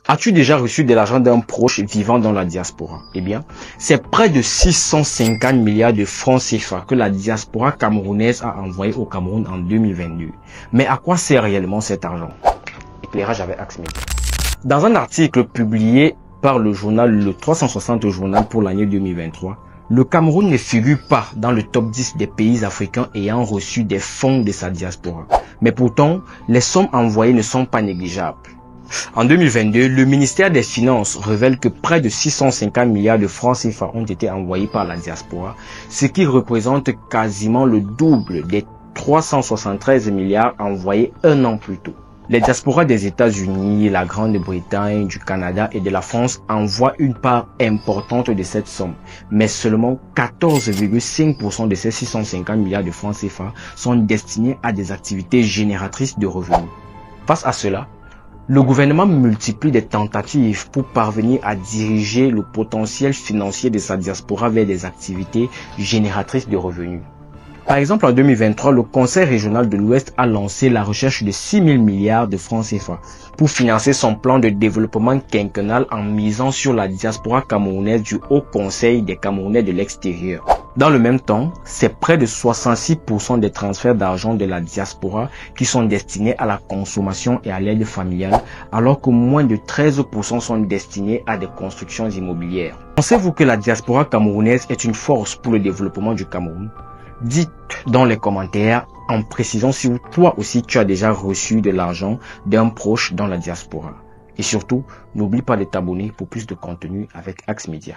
As-tu déjà reçu de l'argent d'un proche vivant dans la diaspora? Eh bien, c'est près de 650 milliards de francs CFA que la diaspora camerounaise a envoyé au Cameroun en 2022. Mais à quoi sert réellement cet argent? Éclairage avec Axe Media. Dans un article publié par le journal Le 360 Journal pour l'année 2023, le Cameroun ne figure pas dans le top 10 des pays africains ayant reçu des fonds de sa diaspora. Mais pourtant, les sommes envoyées ne sont pas négligeables. En 2022, le ministère des Finances révèle que près de 650 milliards de francs CFA ont été envoyés par la diaspora, ce qui représente quasiment le double des 373 milliards envoyés un an plus tôt. Les diasporas des États-Unis, la Grande-Bretagne, du Canada et de la France envoient une part importante de cette somme, mais seulement 14,5% de ces 650 milliards de francs CFA sont destinés à des activités génératrices de revenus. Face à cela, le gouvernement multiplie des tentatives pour parvenir à diriger le potentiel financier de sa diaspora vers des activités génératrices de revenus. Par exemple, en 2023, le Conseil régional de l'Ouest a lancé la recherche de 6 000 milliards de francs CFA pour financer son plan de développement quinquennal en misant sur la diaspora camerounaise du Haut Conseil des Camerounais de l'extérieur. Dans le même temps, c'est près de 66% des transferts d'argent de la diaspora qui sont destinés à la consommation et à l'aide familiale, alors que moins de 13% sont destinés à des constructions immobilières. Pensez-vous que la diaspora camerounaise est une force pour le développement du Cameroun? Dites dans les commentaires en précisant si toi aussi tu as déjà reçu de l'argent d'un proche dans la diaspora. Et surtout, n'oublie pas de t'abonner pour plus de contenu avec Axe Media.